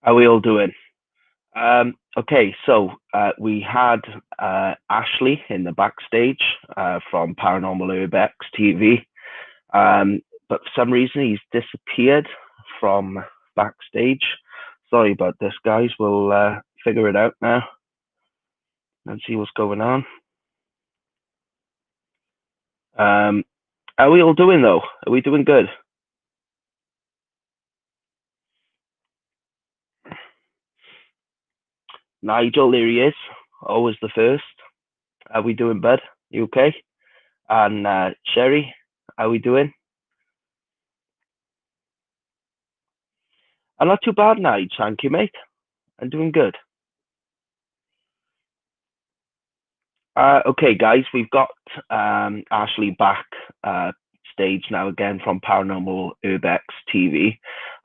How we all doing? Okay, so we had Ashley in the backstage from Paranormal Urbex TV, but for some reason he's disappeared from backstage. Sorry about this, guys. We'll figure it out now and see what's going on. Um, how are we all doing though? Are we doing good? Nigel, there he is. Always the first. How we doing, bud? You okay? And Sherry, how we doing? I'm not too bad, Nigel. Thank you, mate. I'm doing good. Okay, guys, we've got Ashley back stage now again from Paranormal Urbex TV.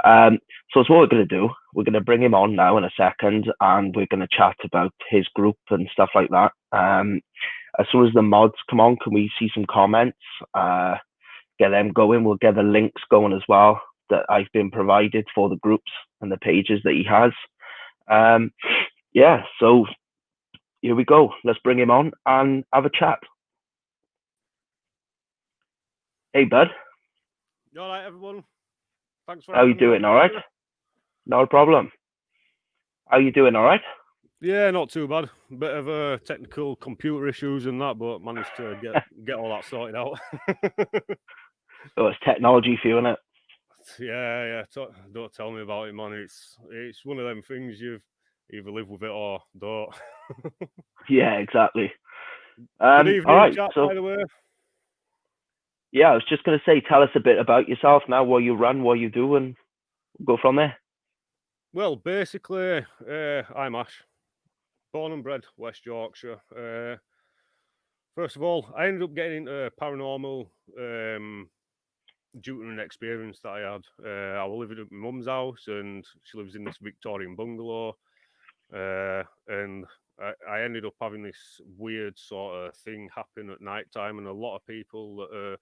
So it's what we're going to do. We're going to bring him on now in a second, and we're going to chat about his group and stuff like that. As soon as the mods come on, can we see some comments? Get them going. We'll get the links going as well that I've been provided for the groups and the pages that he has. Yeah, so here we go. Let's bring him on and have a chat. Hey, bud. You all right, everyone? Thanks for How you having me on. doing? All right? No problem. How you doing? All right? Yeah, not too bad. Bit of technical computer issues and that, but managed to get all that sorted out. Oh, it's technology for you, isn't it? Yeah. Don't tell me about it, man. It's one of them things you've either live with it or don't. Yeah, exactly. Good All evening, right. chat. So, By the way, yeah, I was just gonna say, tell us a bit about yourself now, what you run, what you do, and go from there. well, basically, I'm Ash, born and bred West Yorkshire. First of all, I ended up getting into paranormal due to an experience that I had. I was living at my mum's house, and she lives in this Victorian bungalow. And I ended up having this weird sort of thing happen at night time, and a lot of people that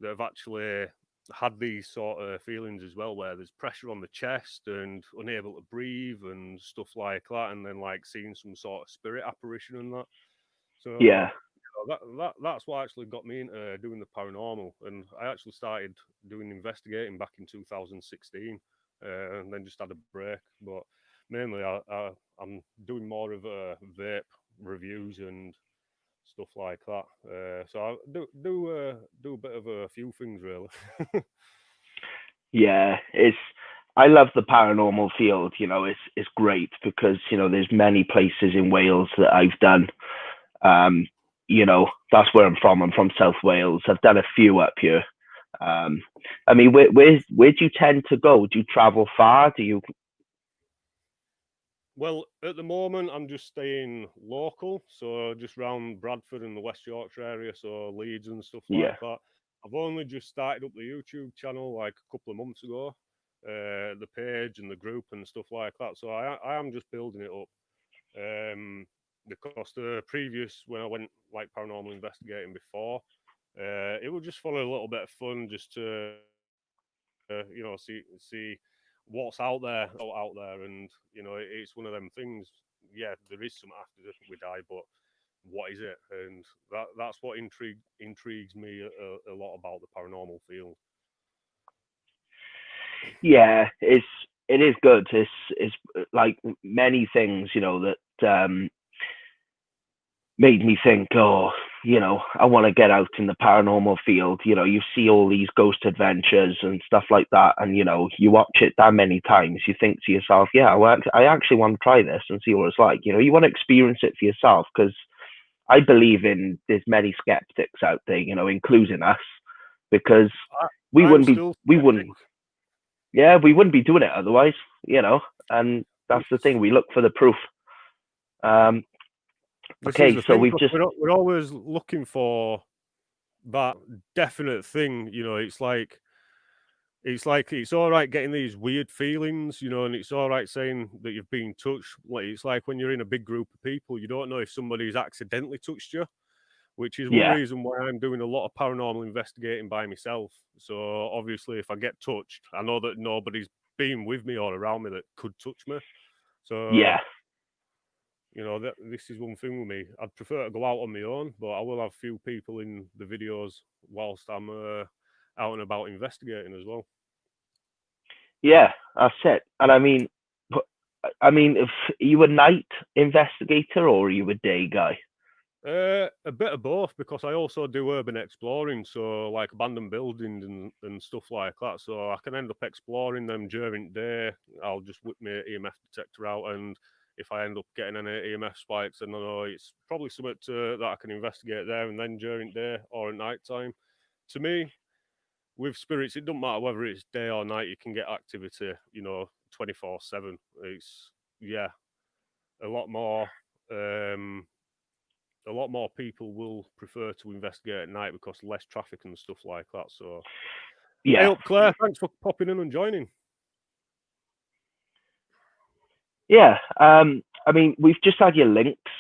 have actually had these sort of feelings as well, where there's pressure on the chest and unable to breathe and stuff like that, and then like seeing some sort of spirit apparition and that. So Yeah. that's what actually got me into doing the paranormal, and I actually started doing investigating back in 2016, and then just had a break. But mainly, I'm doing more of vape reviews and stuff like that. So I do a bit of a few things really. Yeah. It's. I love the paranormal field. It's great because there's many places in Wales that I've done. Um, that's where I'm from. I'm from South Wales. I've done a few up here. Um, I mean, where do you tend to go? Do you travel far? Do you? Well, at the moment, I'm just staying local, so just round Bradford and the West Yorkshire area, so Leeds and stuff Yeah. like that. I've only just started up the YouTube channel like a couple of months ago, the page and the group and stuff like that. So I am just building it up. Because the previous when I went like paranormal investigating before, it was just for a little bit of fun, just to see what's out there, and it's one of them things. Yeah, there is some after we die, but what is it? And that's what intrigues me a lot about the paranormal field. Yeah, it is good. It's like many things, that made me think, oh, I want to get out in the paranormal field. You see all these ghost adventures and stuff like that, and you watch it that many times, you think to yourself, yeah, I actually want to try this and see what it's like. You want to experience it for yourself because I believe in there's many skeptics out there, including us, because we I'm wouldn't be still we skeptic. wouldn't yeah, we wouldn't be doing it otherwise, and that's the thing. We look for the proof. Um, This is okay, the so thing. we've 'Cause just we're always looking for that definite thing. It's all right getting these weird feelings, and it's all right saying that you've been touched. Like it's like when you're in a big group of people, you don't know if somebody's accidentally touched you, which is one yeah, reason why I'm doing a lot of paranormal investigating by myself. So obviously, if I get touched, I know that nobody's being with me or around me that could touch me. So Yeah. you know, this is one thing with me. I'd prefer to go out on my own, but I will have few people in the videos whilst I'm out and about investigating as well. Yeah, that's it. And I mean, if you a night investigator or are you a day guy? A bit of both, because I also do urban exploring, so like abandoned buildings and stuff like that. So I can end up exploring them during the day. I'll just whip my EMF detector out, and if I end up getting any EMF spikes, then I know it's probably something that I can investigate there and then during the day or at night time. To me, with spirits, it doesn't matter whether it's day or night. You can get activity, 24/7. It's a lot more. A lot more people will prefer to investigate at night because less traffic and stuff like that. So, Yeah. hey up, Claire, thanks for popping in and joining. Yeah. I mean, we've just had your links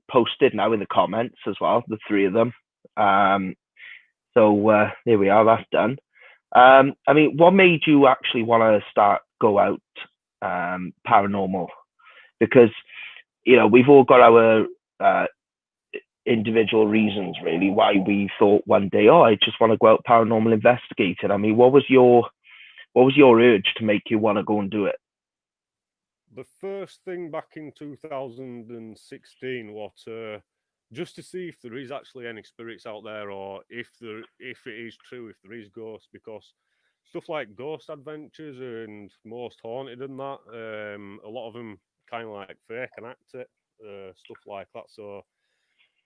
posted now in the comments as well, the three of them. So there we are, that's done. I mean, what made you actually want to go out paranormal? Because, we've all got our individual reasons really why we thought one day, I just want to go out paranormal investigating. I mean, what was your urge to make you want to go and do it? The first thing back in 2016 was just to see if there is actually any spirits out there, or if it is true, if there is ghosts, because stuff like Ghost Adventures and Most Haunted and that, a lot of them kind of like fake and act it, stuff like that. So,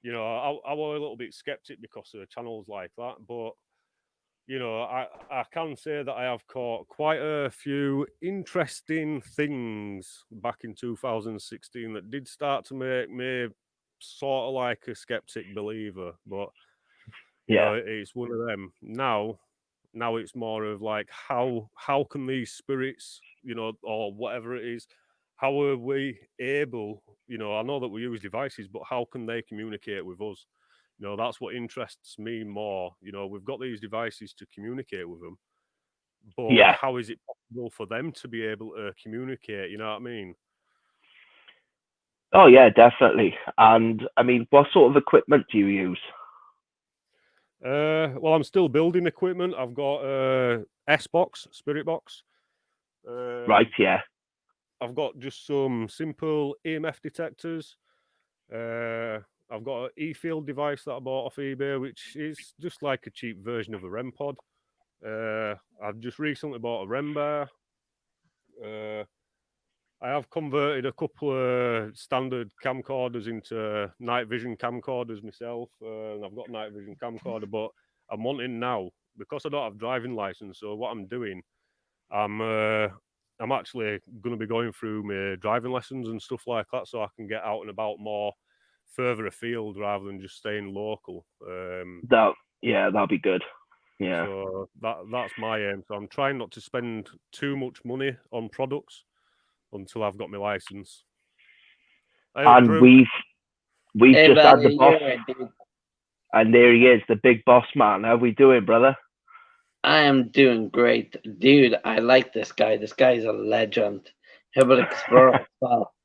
I was a little bit skeptic because of channels like that, but I can say that I have caught quite a few interesting things back in 2016 that did start to make me sort of like a skeptic believer. But it's one of them. Now it's more of like how can these spirits, or whatever it is, how are we able? I know that we use devices, but how can they communicate with us? That's what interests me more. We've got these devices to communicate with them, but how is it possible for them to be able to communicate? You know what I mean? Oh yeah, definitely. And I mean, what sort of equipment do you use? Well, I'm still building equipment. I've got S-Box, Spirit Box. Right, yeah. I've got just some simple EMF detectors. I've got an E-Field device that I bought off eBay, which is just like a cheap version of a REM pod. I've just recently bought a REM bar. I have converted a couple of standard camcorders into night vision camcorders myself, and I've got a night vision camcorder, but I'm wanting now, because I don't have driving license, so what I'm doing, I'm actually going to be going through my driving lessons and stuff like that, so I can get out and about more further afield rather than just staying local. That'll be good. Yeah. So that's my aim. So I'm trying not to spend too much money on products until I've got my license. And we've just had the boss, and there he is, the big boss man. How we doing, brother? I am doing great, dude. I like this guy. This guy's a legend. Urban Explorer as well.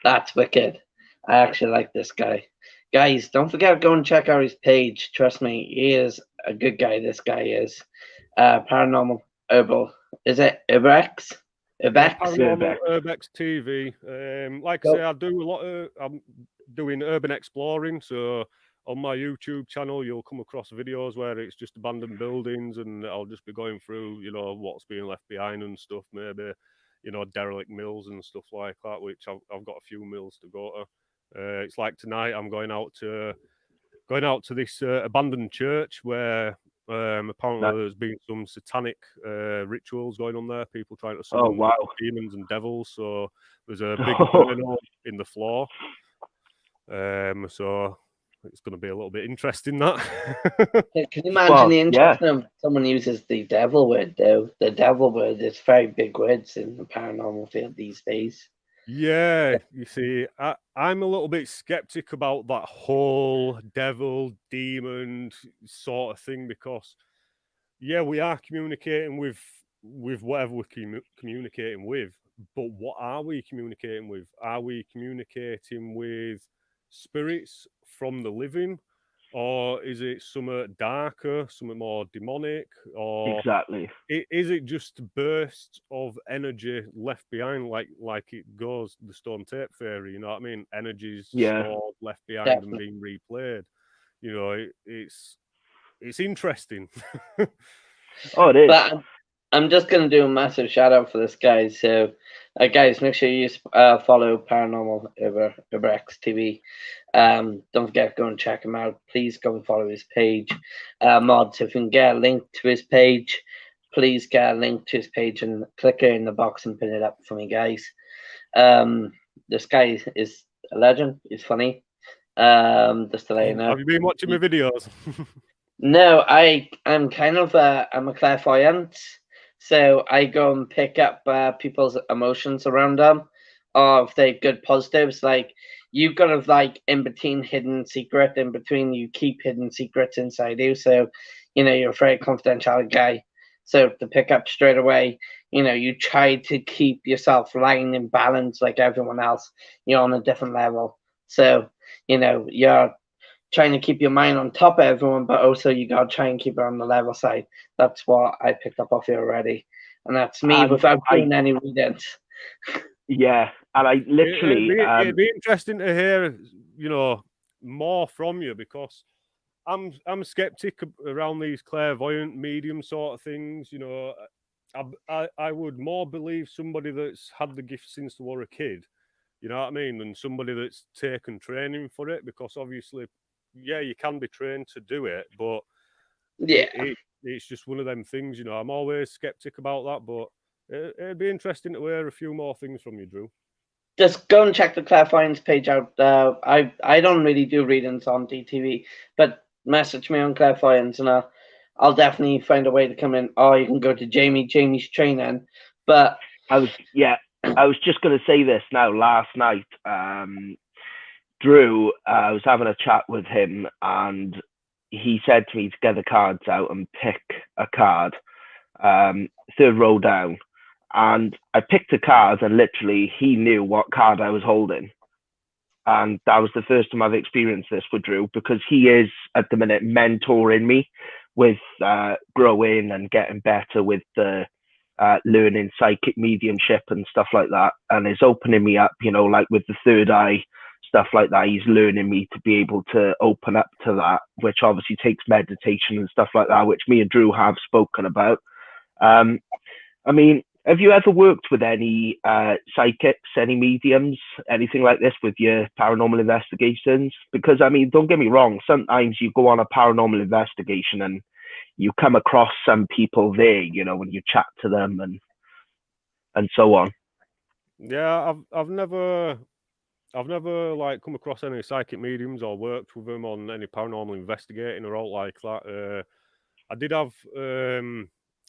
That's wicked. I actually like this guy. Guys, don't forget to go and check out his page. Trust me, he is a good guy. This guy is. Paranormal Herbal. Is it Urbex? Urbex? Paranormal Urbex TV. Like I say, I'm doing urban exploring. So on my YouTube channel, you'll come across videos where it's just abandoned buildings, and I'll just be going through, what's being left behind and stuff. Maybe, derelict mills and stuff like that, which I've got a few mills to go to. It's like tonight, I'm going out to this abandoned church where apparently there's been some satanic rituals going on there. People trying to summon demons and devils. So there's a big burn in the floor. So it's going to be a little bit interesting. That. Can you imagine the interest of someone uses the devil word though? The devil word is very big words in the paranormal field these days. Yeah, you see, I'm a little bit skeptic about that whole devil, demon sort of thing because, we are communicating with with whatever we're communicating with, but what are we communicating with? Are we communicating with spirits from the living, or is it something darker, something more demonic, or Exactly. is it just bursts of energy left behind, like it goes the stone tape theory? You know what I mean? Energies Yeah. stored, left behind, and Definitely. being replayed. You know, it's interesting. Oh, it is. But I'm just gonna do a massive shout out for this guy. So, guys, make sure you follow Paranormal Uber X TV. Don't forget to go and check him out. Please go and follow his page. Mods, if you can get a link to his page, please get a link to his page and click it in the box and pin it up for me, guys. This guy is a legend. He's funny. Just to let you know. Have you been watching my videos? No, I'm kind of I'm a clairvoyant, so I go and pick up people's emotions around them, or if they're good positives. Like you've got to like in between hidden secret, in between you keep hidden secrets inside you. So, you're a very confidential guy. So to pick up straight away, you try to keep yourself lying in balance like everyone else. You're on a different level. So, you're trying to keep your mind on top of everyone, but also you got to try and keep it on the level side. That's what I picked up off you already. And that's me without doing any readings. Yeah. And I literally... it'd be interesting to hear, more from you, because I'm a skeptic around these clairvoyant medium sort of things. I would more believe somebody that's had the gift since they were a kid, you know what I mean, than somebody that's taken training for it, because obviously, yeah, you can be trained to do it, but yeah, it's just one of them things. I'm always skeptic about that, but it'd be interesting to hear a few more things from you, Drew. Just go and check the clairvoyance page out. I don't really do readings on DTV, but message me on clairvoyance and I'll definitely find a way to come in. Or you can go to Jamie's training. But I was just going to say this now. Last night, Drew, I was having a chat with him, and he said to me to get the cards out and pick a card, third row down. And I picked a card, and literally he knew what card I was holding. And that was the first time I've experienced this with Drew, because he is at the minute mentoring me with growing and getting better with the learning psychic mediumship and stuff like that, and is opening me up, like with the third eye stuff like that. He's learning me to be able to open up to that, which obviously takes meditation and stuff like that, which me and Drew have spoken about. I mean, have you ever worked with any psychics, any mediums, anything like this with your paranormal investigations? Because, I mean, don't get me wrong, sometimes you go on a paranormal investigation and you come across some people there, when you chat to them and so on. Yeah, I've never like come across any psychic mediums or worked with them on any paranormal investigating or all like that. I did have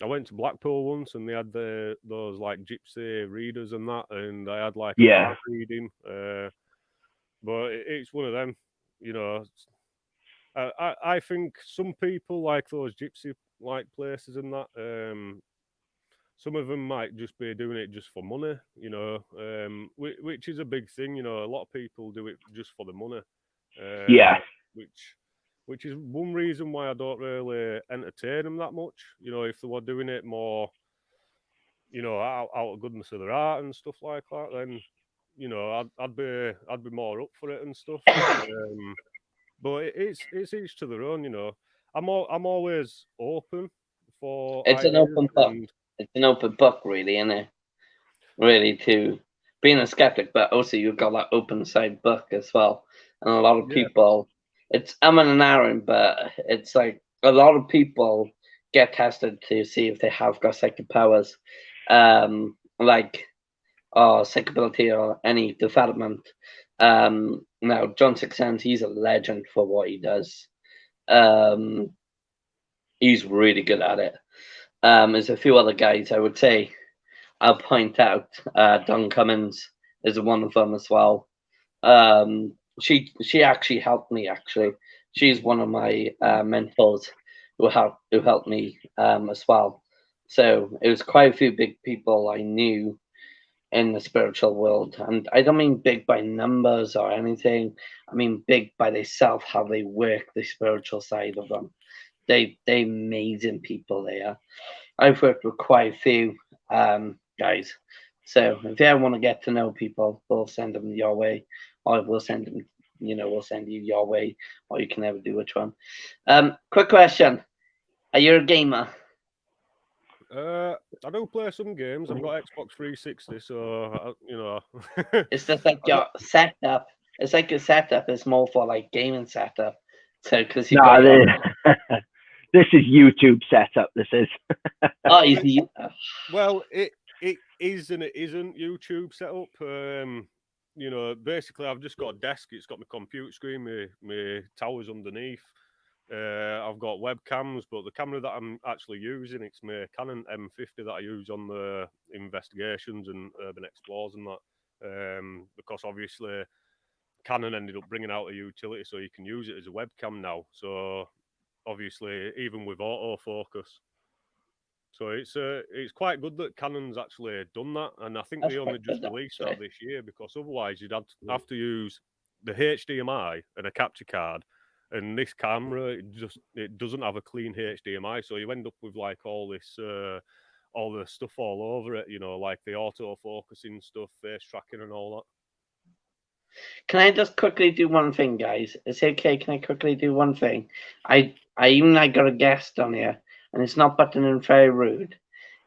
I went to Blackpool once, and they had those like gypsy readers and that, and I had like a palm reading. But it's one of them, I think some people like those gypsy like places and that. Some of them might just be doing it just for money, which is a big thing. A lot of people do it just for the money. Which is one reason why I don't really entertain them that much. If they were doing it more, out of goodness of their heart and stuff like that, then I'd be more up for it and stuff. But it's each to their own. I'm always open for. It's an open book. It's an open book, really, isn't it? Really, to being a skeptic, but also you've got that open side book as well. And a lot of people, it's I'm an Aaron, but it's like a lot of people get tested to see if they have got psychic powers, like psychic ability or any development. Now John Sixcent, he's a legend for what he does. He's really good at it. There's a few other guys I would say I'll point out. Don Cummins is one of them as well. She actually helped me. Actually, she's one of my mentors who helped me as well. So it was quite a few big people I knew in the spiritual world. And I don't mean big by numbers or anything. I mean big by themselves, how they work the spiritual side of them. They amazing people they are. I've worked with quite a few guys. So if you ever want to get to know people, we'll send them your way, or we'll send them, we'll send you your way, or you can never do which one. Quick question: are you a gamer? I do play some games. I've got Xbox 360, so It's just like your setup. It's like your setup is more for like gaming setup. So because you this is YouTube setup. This is. Oh, easy. Well, it is and it isn't YouTube setup. Basically, I've just got a desk. It's got my computer screen, my towers underneath. I've got webcams, but the camera that I'm actually using, it's my Canon M50 that I use on the investigations and urban explores and that. Because obviously Canon ended up bringing out a utility so you can use it as a webcam now. So obviously, even with autofocus. So it's quite good that Canon's actually done that, and I think they only just released that this year, because otherwise you'd have to use the HDMI and a capture card, and this camera it doesn't have a clean HDMI, so you end up with like all this all the stuff all over it, like the auto-focusing stuff, face tracking and all that. Can I just quickly do one thing, guys? Is it okay? Can I quickly do one thing? I got a guest on here, and it's not butting in very rude.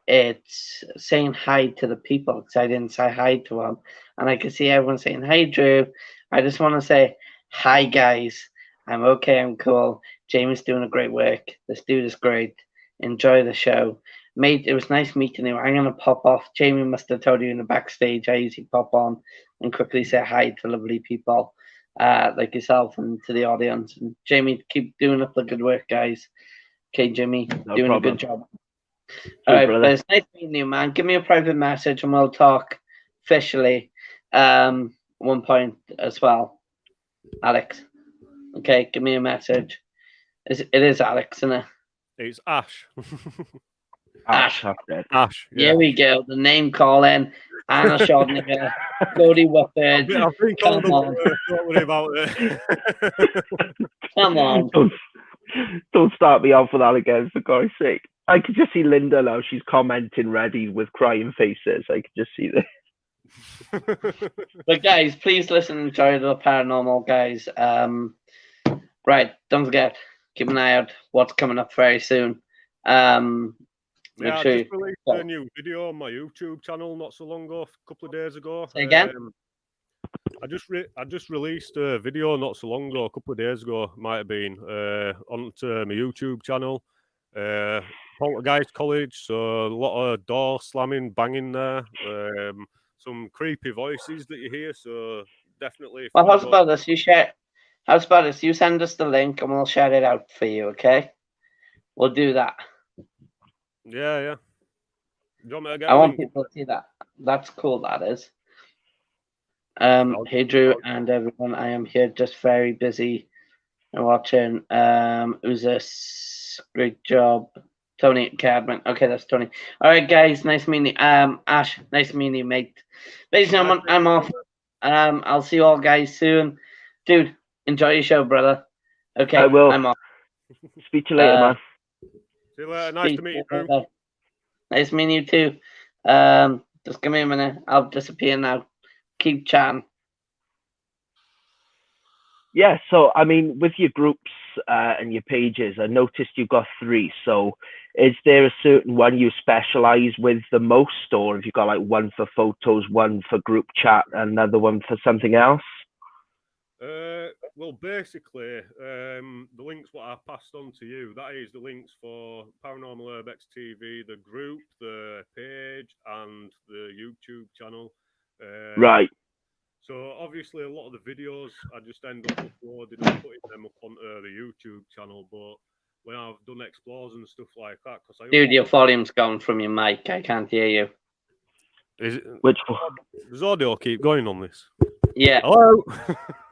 It's saying hi to the people because I didn't say hi to them, and I can see everyone saying, "Hey, Drew." I just want to say hi, guys. I'm okay. I'm cool. Jamie's doing a great work. This dude is great. Enjoy the show. Mate, it was nice meeting you. I'm going to pop off. Jamie must have told you in the backstage. I usually pop on and quickly say hi to lovely people like yourself and to the audience. And Jamie, keep doing up the good work, guys. Okay, Jimmy, doing a good job. All right, but it's nice meeting you, man. Give me a private message and we'll talk officially one point as well. Alex. Okay, give me a message. It is Alex, isn't it? It's Ash. Ash. Ash. Yeah. Here we go. The name calling. Anna Shodniger. Cody Woodford. Come on. Don't worry about it. Come on. Don't start me off with that again, for God's sake. I could just see Linda now. She's commenting ready with crying faces. I could just see this. But guys, please listen and enjoy the paranormal, guys. Right, don't forget, keep an eye out what's coming up very soon. I just released a new video on my YouTube channel not so long ago, a couple of days ago. Say again? I just released a video not so long ago, a couple of days ago, might have been, onto my YouTube channel. Poltergeist College, so a lot of door slamming, banging there. Some creepy voices that you hear, so definitely. Well, how's about this? How's about this? You send us the link and we'll share it out for you, okay? We'll do that. Yeah. Do you want me to get I want people to see that. That's cool, that is. Hey, Drew and everyone. I am here just very busy and watching. Who's this? Great job. Tony Cadman. Okay, that's Tony. All right, guys. Nice meeting you. Ash, nice meeting you, mate. Ladies and gentlemen, I'm off. I'll see you all guys soon. Dude, enjoy your show, brother. Okay, I will. I'm off. Speak to you later, man. See you later. Nice to meet you, Drew. Nice meeting you too. Just give me a minute. I'll disappear now. Keep chatting. Yeah, so I mean, with your groups and your pages, I noticed you've got 3. So is there a certain one you specialize with the most, or have you got like one for photos, one for group chat, another one for something else? Well, basically, the links what I passed on to you, that is the links for Paranormal Urbex TV, the group, the page, and the YouTube channel. Right. So obviously a lot of the videos I just end up uploading and putting them up onto the YouTube channel, but when I've done explores and stuff like that, dude, your volume's gone from your mic. I can't hear you. Is it? Which one? Does audio keep going on this? Yeah. Hello.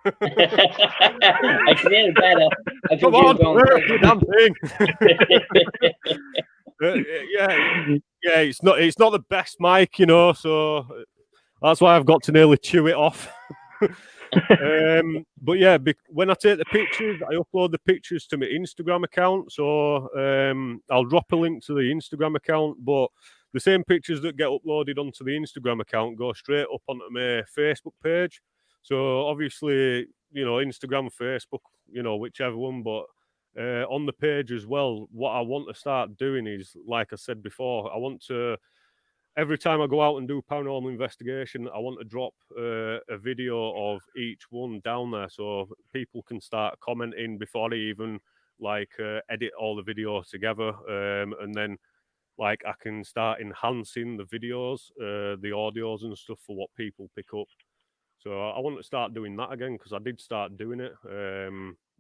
I can hear it better. Come on, work your damn thing. yeah. It's not the best mic, you know, so that's why I've got to nearly chew it off. But yeah, when I take the pictures, I upload the pictures to my Instagram account. So I'll drop a link to the Instagram account, but the same pictures that get uploaded onto the Instagram account go straight up onto my Facebook page. So obviously, you know, Instagram, Facebook, you know, whichever one, but on the page as well, what I want to start doing is, like I said before, I want to, every time I go out and do paranormal investigation, I want to drop a video of each one down there so people can start commenting before they even edit all the videos together. And then I can start enhancing the videos, the audios and stuff for what people pick up. So I want to start doing that again because I did start doing it.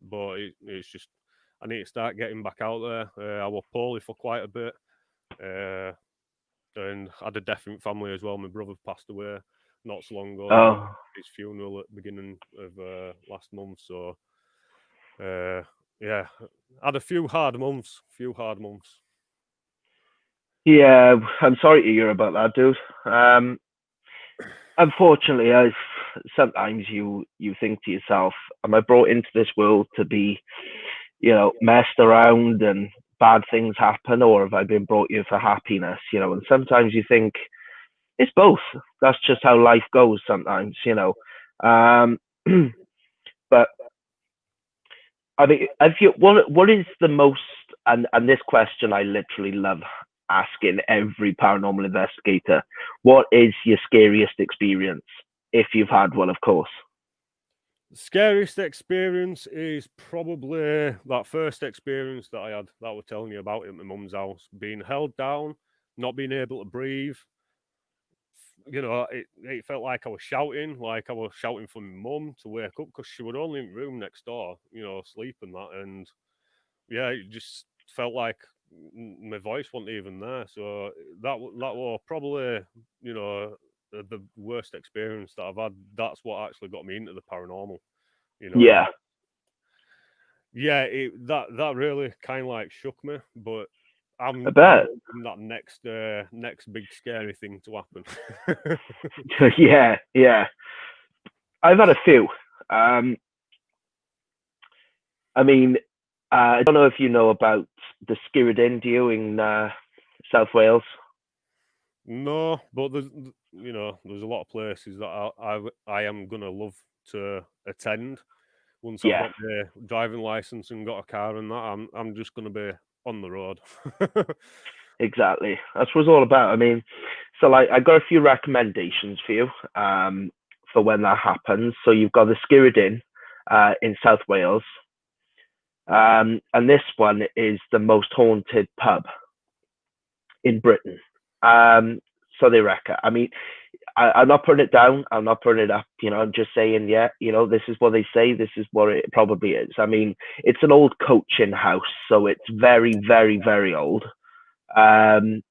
But it's just, I need to start getting back out there. I was poorly for quite a bit. And had a death in family as well. My brother passed away not so long ago. Oh. His funeral at the beginning of last month. So, yeah, had a few hard months. Yeah, I'm sorry to hear about that, dude. Unfortunately, sometimes you think to yourself, am I brought into this world to be, you know, messed around and bad things happen, or have I been brought here for happiness? You know, and sometimes you think it's both. That's just how life goes sometimes, you know. But I mean, what is the most, and this question I literally love asking every paranormal investigator, what is your scariest experience, if you've had one, of course? The scariest experience is probably that first experience that I had that I was telling you about at my mum's house, being held down, not being able to breathe. You know, it felt like I was shouting for my mum to wake up because she was only in the room next door, you know, sleeping that. And yeah, it just felt like my voice wasn't even there. So that was probably, you know, the worst experience that I've had. That's what actually got me into the paranormal, you know. Yeah. Yeah, that really kind of shook me, but I bet that next big scary thing to happen. yeah. I've had a few. I mean, I don't know if you know about the Skirrid Inn, do you, in South Wales? No, but there's a lot of places that I am gonna love to attend once I've got the driving license and got a car and that. I'm just gonna be on the road. Exactly, that's what it's all about. I mean, so I got a few recommendations for you for when that happens. So you've got the Skirrid Inn in South Wales, and this one is the most haunted pub in Britain. So they reckon. I mean, I'm not putting it down. I'm not putting it up. You know, I'm just saying, yeah, you know, this is what they say. This is what it probably is. I mean, it's an old coaching house, so it's very, very, very old. And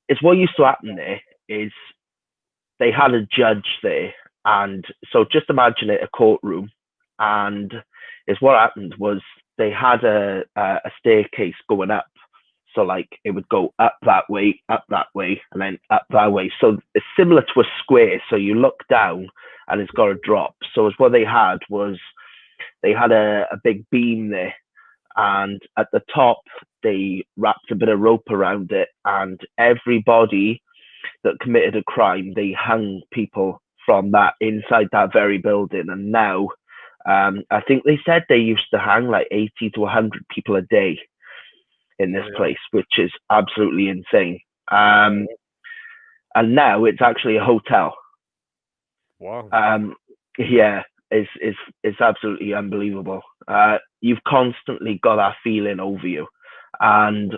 it's what used to happen there is they had a judge there. And so just imagine it, a courtroom. And it's what happened was they had a staircase going up. So it would go up that way, and then up that way. So it's similar to a square. So you look down and it's got a drop. So it's what they had was they had a big beam there. And at the top, they wrapped a bit of rope around it. And everybody that committed a crime, they hung people from that inside that very building. And now, I think they said they used to hang 80 to 100 people a day in this place, which is absolutely insane. And now it's actually a hotel. Wow. Yeah, it's absolutely unbelievable. You've constantly got that feeling over you, and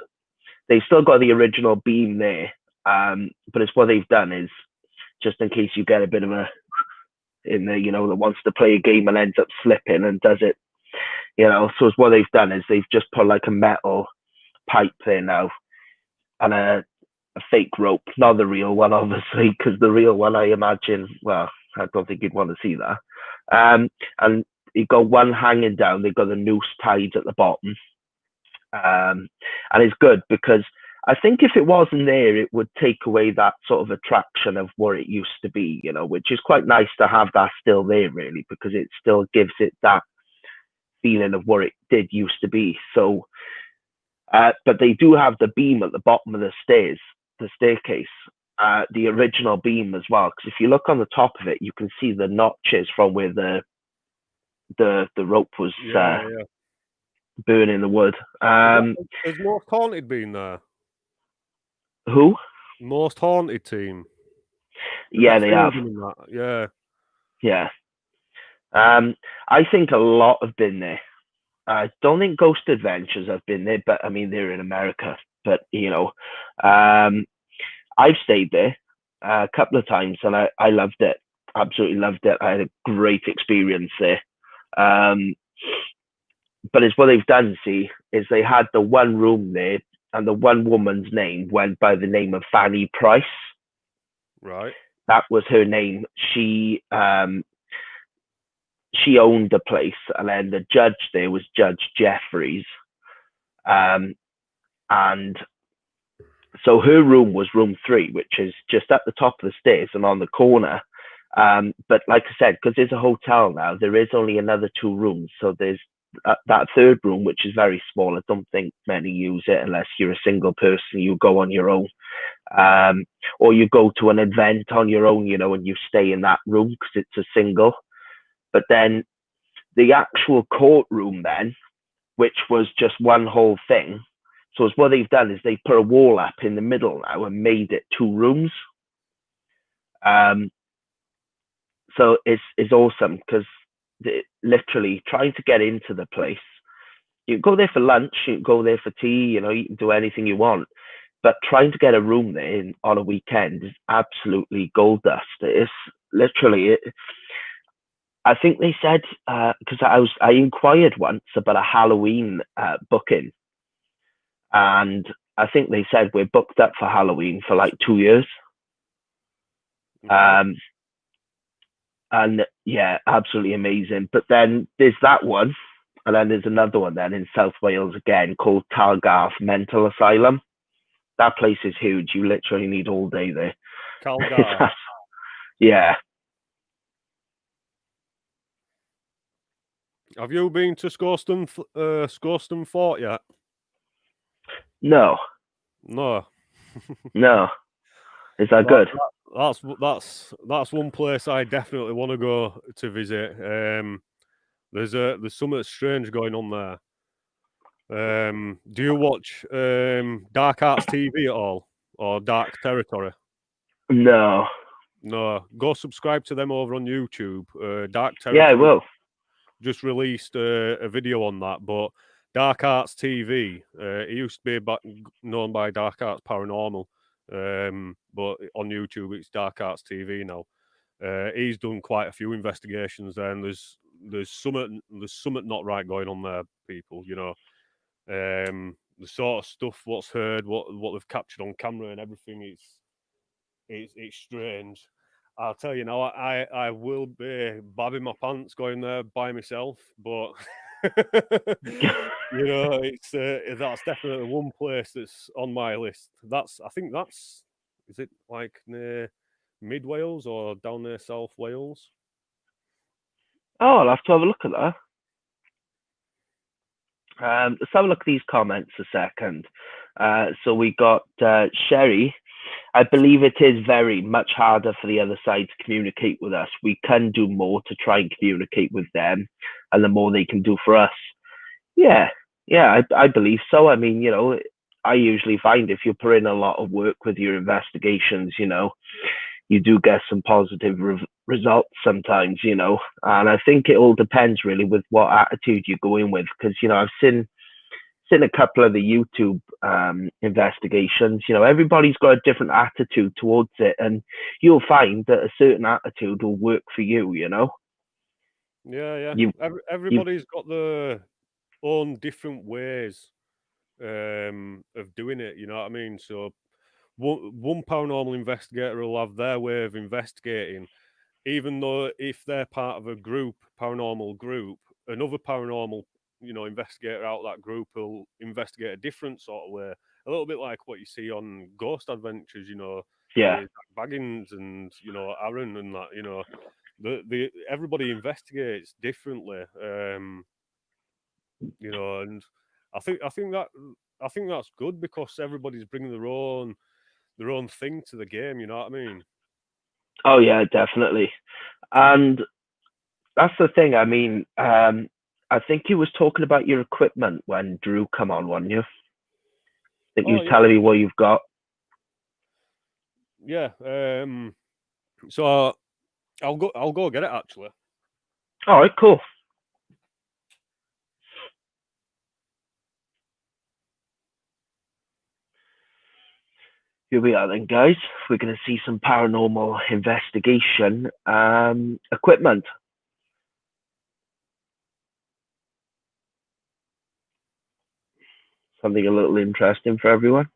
they've still got the original beam there. But it's what they've done is, just in case you get a bit of a in there, you know, that wants to play a game and ends up slipping and does it, you know. So it's what they've done is they've just put a metal pipe there now and a fake rope, not the real one, obviously, because the real one, I imagine, well, I don't think you'd want to see that. And you've got one hanging down. They've got the noose tied at the bottom, and it's good because I think if it wasn't there, it would take away that sort of attraction of what it used to be, which is quite nice to have that still there, really, because it still gives it that feeling of what it did used to be. So, but they do have the beam at the bottom of the staircase, the original beam as well. Because if you look on the top of it, you can see the notches from where the rope was burning the wood. Has Most Haunted been there? Who? Most Haunted team. Yeah, they have. Yeah. I think a lot have been there. I don't think Ghost Adventures have been there, but I mean they're in America. But I've stayed there a couple of times, and I loved it. Absolutely loved it. I had a great experience there. But it's what they've done. See, is they had the one room there, and the one woman's name went by the name of Fanny Price. Right. That was her name. She owned the place, and then the judge there was Judge Jeffries. And so her room was room 3, which is just at the top of the stairs and on the corner. But like I said, because there's a hotel now, there is only another 2 rooms. So there's that third room, which is very small. I don't think many use it unless you're a single person. You go on your own, or you go to an event on your own, and you stay in that room because it's a single. But then the actual courtroom then, which was just one whole thing. So what they've done is they put a wall up in the middle now and made it 2 rooms. So it's awesome because literally trying to get into the place, you go there for lunch, you go there for tea, you can do anything you want. But trying to get a room there on a weekend is absolutely gold dust. It's literally it. I think they said because I inquired once about a Halloween booking, and I think they said we're booked up for Halloween for like 2 years. And yeah, absolutely amazing. But then there's that one, and then there's another one then in South Wales again called Talgarth Mental Asylum. That place is huge. You literally need all day there. Talgarth. Yeah. Have you been to Scoreston Fort yet? No. No. No. Is that good? That's one place I definitely want to go to visit. There's something strange going on there. Do you watch Dark Arts TV at all, or Dark Territory? No. Go subscribe to them over on YouTube. Dark Territory. Yeah, I will. Just released a video on that, but Dark Arts TV. It used to be known by Dark Arts Paranormal. But on YouTube it's Dark Arts TV now. He's done quite a few investigations there, and there's something not right going on there, people. The sort of stuff what's heard, what they've captured on camera and everything. It's strange. I'll tell you now, I will be babbing my pants going there by myself, but it's that's definitely one place that's on my list. I think is it like near Mid Wales or down near South Wales? Oh, I'll have to have a look at that. Let's have a look at these comments a second. So we got Sherry. I believe it is very much harder for the other side to communicate with us. We can do more to try and communicate with them, and the more they can do for us. Yeah, I believe so. I mean, I usually find if you put in a lot of work with your investigations, you do get some positive results sometimes, and I think it all depends really with what attitude you go in with, because, I've seen a couple of the YouTube investigations, everybody's got a different attitude towards it, and you'll find that a certain attitude will work for you, Yeah. Everybody's got their own different ways of doing it, you know what I mean? So one paranormal investigator will have their way of investigating, even though if they're part of a paranormal group, another paranormal investigator out of that group who'll investigate a different sort of way. A little bit like what you see on Ghost Adventures, Yeah. with Baggins and Aaron and that. The everybody investigates differently. And I think that's good because everybody's bringing their own thing to the game. You know what I mean? Oh yeah, definitely. And that's the thing. I mean, I think you was talking about your equipment when Drew come on, wasn't you? That you was telling me what you've got. Yeah. So I'll go get it actually. All right, cool. Here we are then, guys. We're going to see some paranormal investigation equipment. Something a little interesting for everyone.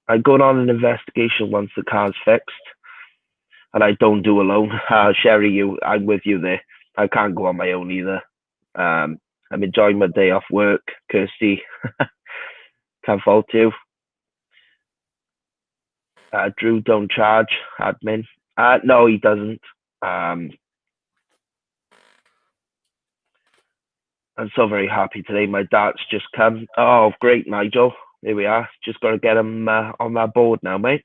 I'm going on an investigation once the car's fixed. And I don't do alone. Sherry, I'm with you there. I can't go on my own either. I'm enjoying my day off work. Kirsty, can't fault you. Drew, don't charge. Admin. No, he doesn't. I'm so very happy today. My dad's just come. Oh, great, Nigel. Here we are. Just got to get him on that board now, mate.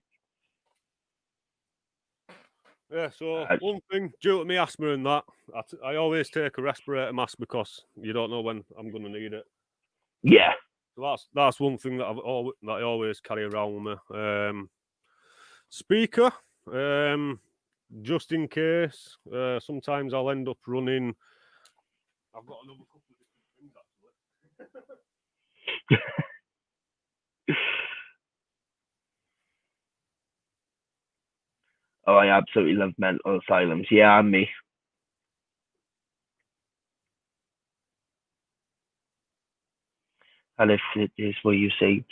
Yeah, so one thing, due to me asthma and that, I always take a respirator mask because you don't know when I'm going to need it. Yeah. So that's one thing that I always carry around with me. Speaker, just in case. Sometimes I'll end up running. I've got another couple of different things actually. Oh, I absolutely love mental asylums. Yeah, and me. And if it is what you say,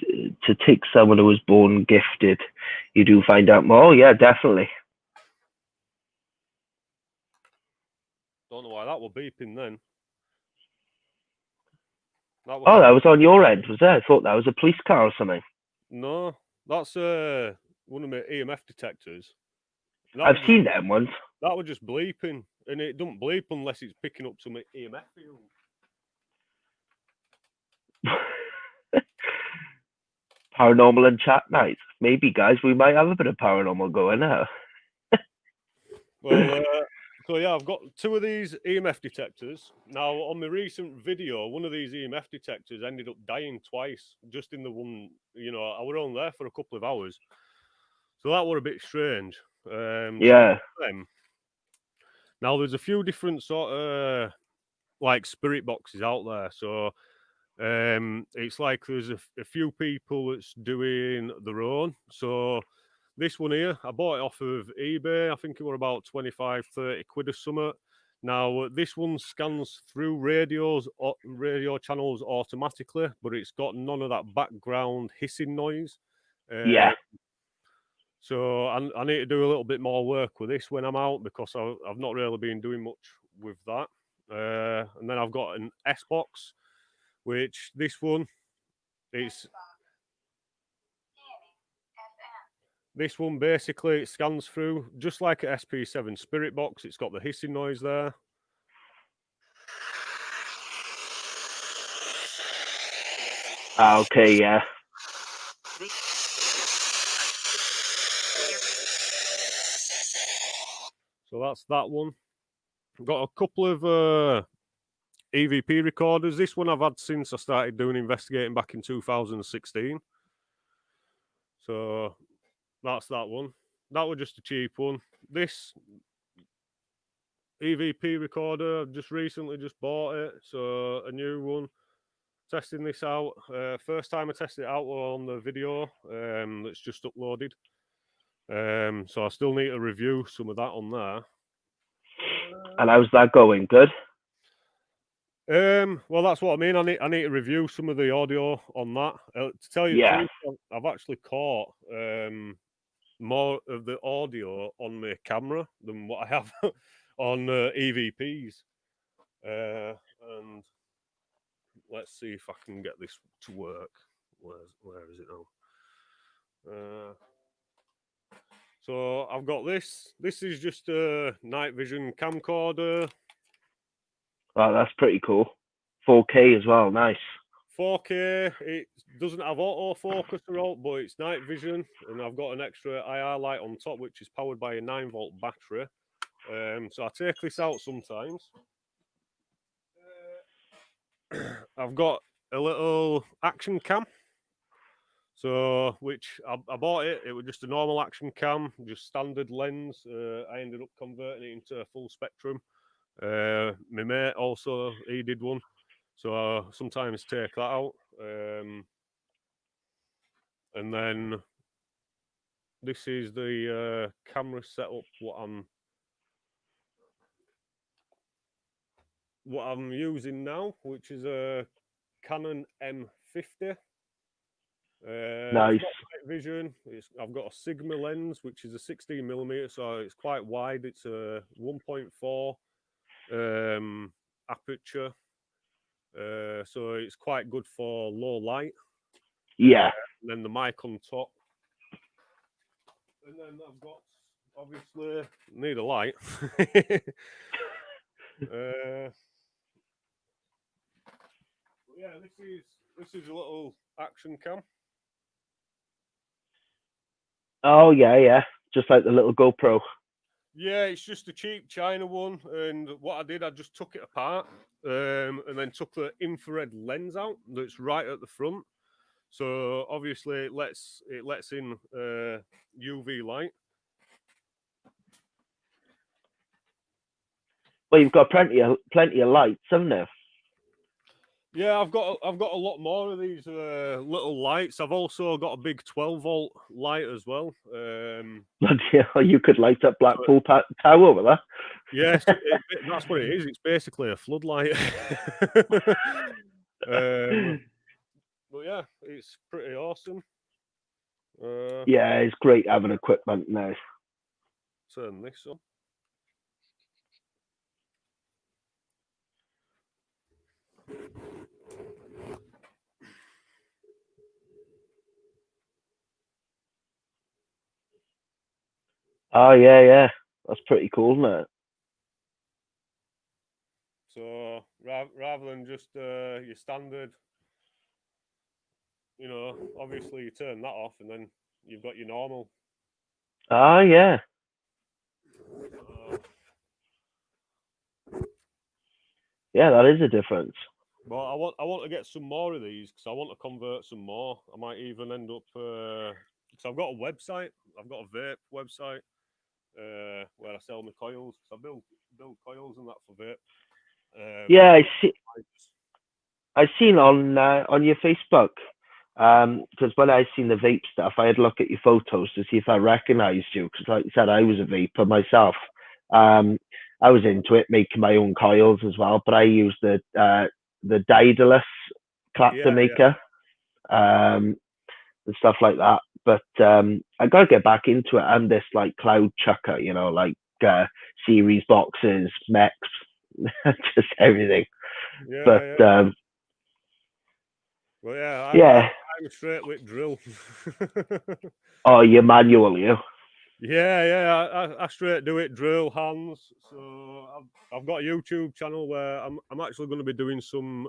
to take someone who was born gifted, you do find out more. Oh, yeah, definitely. Don't know why that was beeping then. That was on your end, was it? I thought that was a police car or something. No, that's one of my EMF detectors. I've seen them once. That was just bleeping, and it don't bleep unless it's picking up some EMF field. Paranormal and chat night. Maybe, guys, we might have a bit of paranormal going now. Well, so yeah, I've got two of these EMF detectors. Now, on my recent video, one of these EMF detectors ended up dying twice, just in the one, I were only there for a couple of hours. So that were a bit strange. Yeah. Now, there's a few different sort of, like, spirit boxes out there. So it's like there's a few people that's doing their own. So this one here, I bought it off of eBay. I think it were about 25, 30 quid or something. Now, this one scans through radio channels automatically, but it's got none of that background hissing noise. Yeah. So I need to do a little bit more work with this when I'm out because I've not really been doing much with that. And then I've got an S-Box, which this one is... This one basically scans through just like an SP7 Spirit Box. It's got the hissing noise there. Okay, yeah. So that's that one. I've got a couple of EVP recorders. This one I've had since I started doing investigating back in 2016. So that's that one. That was just a cheap one. This EVP recorder, I've just recently bought it. So a new one. Testing this out. First time I tested it out on the video that's just uploaded. So I still need to review some of that on there. And how's that going? Good? Well, that's what I mean. I need to review some of the audio on that. To tell you the truth, I've actually caught more of the audio on my camera than what I have on EVPs. And let's see if I can get this to work. Where is it now? So I've got this. This is just a night vision camcorder. Oh, that's pretty cool. 4K as well. Nice. 4K. It doesn't have autofocus or alt, but it's night vision, and I've got an extra IR light on top, which is powered by a 9-volt battery. So I take this out sometimes. I've got a little action cam. So, which I bought it. It was just a normal action cam, just standard lens. I ended up converting it into a full spectrum. My mate also, he did one. So I sometimes take that out. And then this is the camera setup, what I'm using now, which is a Canon M50. Nice. It's got night vision. I've got a Sigma lens, which is a 16mm, so it's quite wide. It's a 1.4 aperture, so it's quite good for low light. Yeah. And then the mic on top, and then I've got, obviously need a light. Yeah, this is a little action cam. Oh yeah. Just like the little GoPro. Yeah, it's just a cheap China one, and what I did, I just took it apart, and then took the infrared lens out that's right at the front. So obviously it lets in UV light. Well, you've got plenty of lights, haven't you? Yeah, I've got a lot more of these little lights. I've also got a big 12-volt light as well. You could light up Blackpool Tower with that. Yes, that's what it is. It's basically a floodlight. But yeah, it's pretty awesome. Yeah, it's great having equipment now. Turn this on. Oh yeah. That's pretty cool, isn't it? So rather than just your standard, obviously you turn that off and then you've got your normal. Ah, yeah. Yeah, that is a difference. But I want to get some more of these because I want to convert some more. I might even end up because I've got a website. I've got a vape website where I sell my coils. I build coils and that for vape. Yeah, I seen on your Facebook. Because when I seen the vape stuff, I had a look at your photos to see if I recognised you. Because, like you said, I was a vapor myself. I was into it, making my own coils as well. But I used the Daedalus Clapton maker, and stuff like that. But I gotta get back into it. I'm this like cloud chucker, like series boxes, mechs, just everything. Yeah, but yeah. Well, yeah, I'm a straight lit drill. Oh, you're manual, you? Yeah, I straight do it, drill hands. So I've got a YouTube channel where I'm actually going to be doing some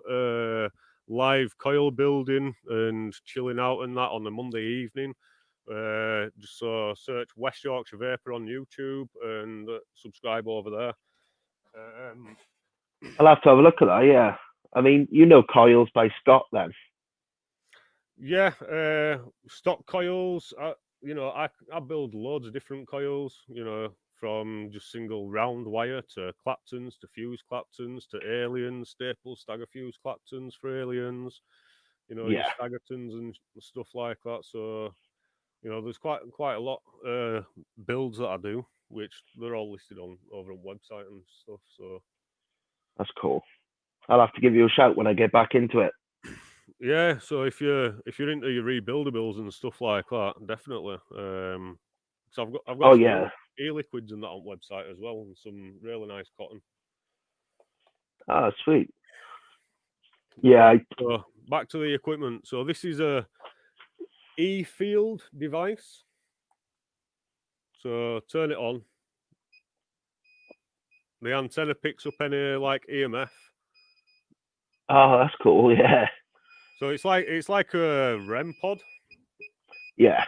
live coil building and chilling out and that on a Monday evening. Just so search West Yorkshire Vapor on YouTube and subscribe over there. I'll have to have a look at that. Yeah, I mean, coils by Scott then. Yeah, stock coils. I build loads of different coils. From just single round wire to Claptons to fuse Claptons to aliens, staple stagger fuse Claptons for aliens. Your Staggertons and stuff like that. So, there's quite a lot builds that I do, which they're all listed over on website and stuff. So that's cool. I'll have to give you a shout when I get back into it. Yeah, so if you're into your rebuildables and stuff like that, definitely. So I've got some e-liquids and that on website as well, and some really nice cotton. Oh, sweet. Yeah. So back to the equipment. So this is a E-field device. So turn it on. The antenna picks up any like EMF. Oh, that's cool. Yeah. So it's like a REM pod. Yeah.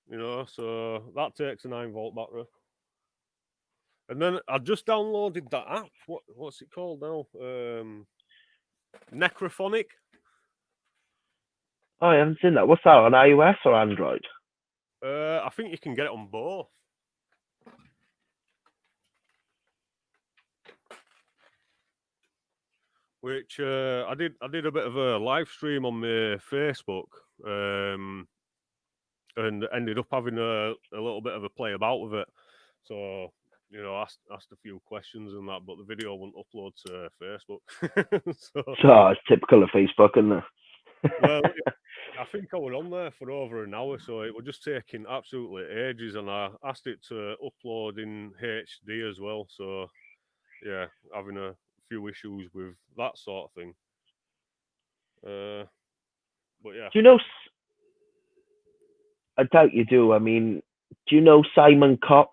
You know, so that takes a 9-volt battery. And then I just downloaded that app. What's it called now? Necrophonic. Oh, I haven't seen that. What's that, on iOS or Android? I think you can get it on both. Which I did a bit of a live stream on my Facebook, and ended up having a little bit of a play about with it. So, you know, asked a few questions and that, but the video wouldn't upload to Facebook. So it's typical of Facebook, isn't it? Well, I think I was on there for over an hour, so it was just taking absolutely ages, and I asked it to upload in HD as well. So, yeah, having a few issues with that sort of thing. But yeah. Do you know? I doubt you do. I mean, do you know Simon Cox?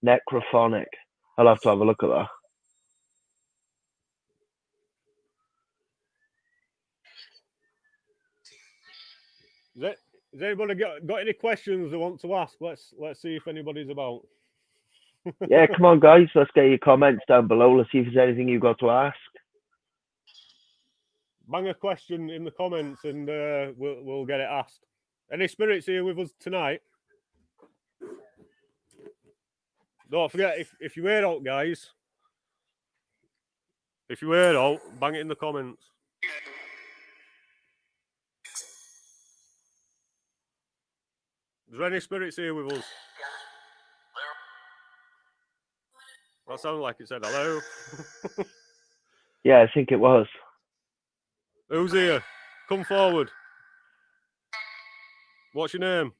Necrophonic. I'll have to have a look at that. Has anybody got any questions they want to ask? Let's see if anybody's about. Yeah, come on, guys. Let's get your comments down below. Let's see if there's anything you've got to ask. Bang a question in the comments, and we'll get it asked. Any spirits here with us tonight? Don't forget, if you hear out, guys. If you hear out, bang it in the comments. Is there any spirits here with us? That sounded like it said hello. Yeah, I think it was. Who's here? Come forward. What's your name?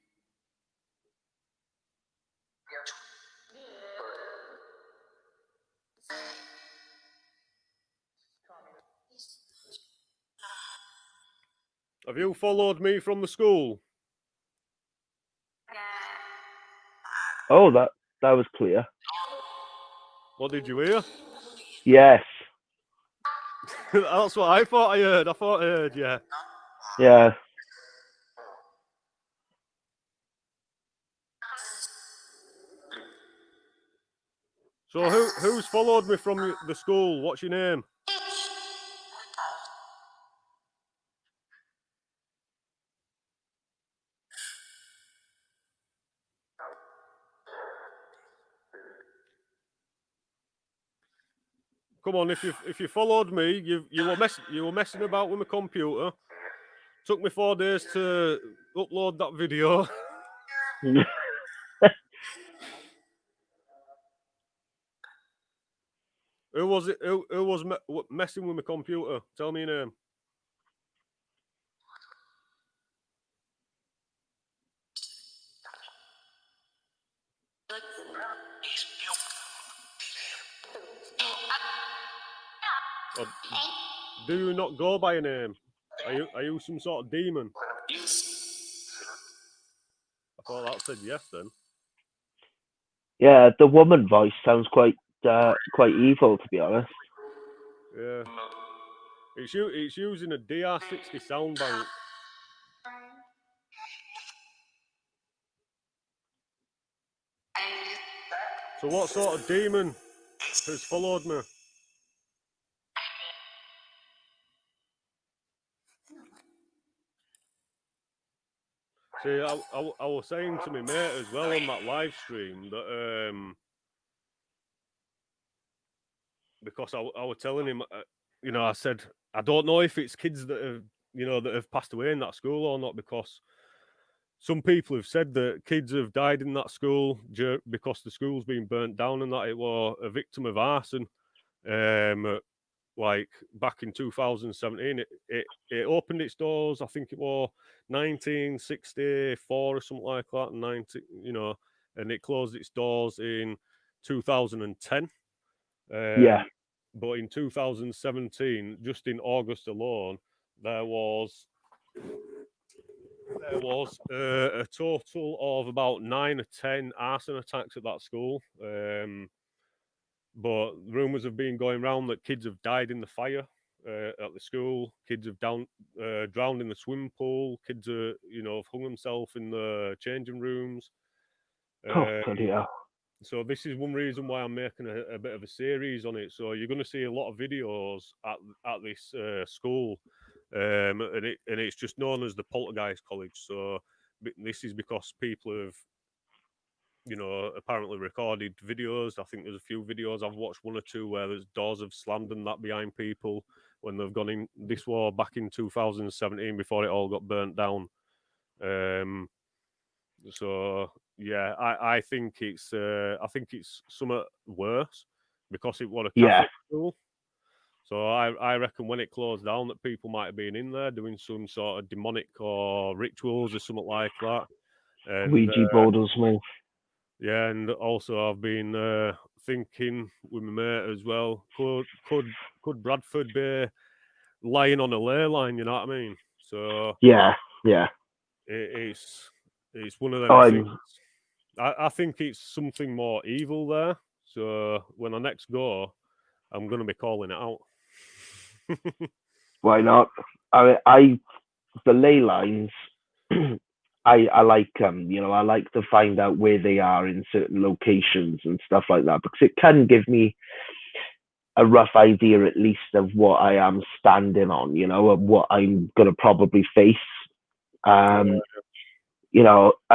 Have you followed me from the school? Oh, that was clear. What did you hear? Yes. That's what I thought I heard. I thought I heard, yeah. Yeah. So who's followed me from the school? What's your name? Come on, if you followed me, you were messing about with my computer. Took me 4 days to upload that video. Who was it? Who was messing with my computer? Tell me your name. Or do you not go by a name? Are you some sort of demon? I thought that said yes then. Yeah, the woman voice sounds quite evil, to be honest. Yeah. It's using a DR60 sound bank. So what sort of demon has followed me? See, I was saying to my mate as well on that live stream that because I was telling him, you know, I said I don't know if it's kids that have passed away in that school or not, because some people have said that kids have died in that school because the school's been burnt down and that it was a victim of arson. Like back in 2017, it opened its doors. I think it was 1964 or something like that. And it closed its doors in 2010. Yeah. But in 2017, just in August alone, there was a total of about 9 or 10 arson attacks at that school. But rumours have been going around that kids have died in the fire at the school. Kids have drowned in the swimming pool. Kids have hung themselves in the changing rooms. Oh, bloody hell. So this is one reason why I'm making a bit of a series on it. So you're going to see a lot of videos at this school, and it's just known as the Poltergeist College. So this is because people have, apparently recorded videos. I think there's a few videos I've watched, one or two, where there's doors have slammed and that behind people when they've gone in. This war back in 2017 before it all got burnt down. So yeah, I think it's somewhat worse because it was a Catholic school. So I reckon when it closed down, that people might have been in there doing some sort of demonic or rituals or something like that. And, Ouija board or something. Yeah, and also I've been thinking with my mate as well. Could Bradford be lying on a ley line? You know what I mean? So yeah. It's one of them things. I think it's something more evil there. So when I next go, I'm going to be calling it out. Why not? The ley lines. I like I like to find out where they are in certain locations and stuff like that, because it can give me a rough idea at least of what I am standing on, and what I'm gonna probably face. I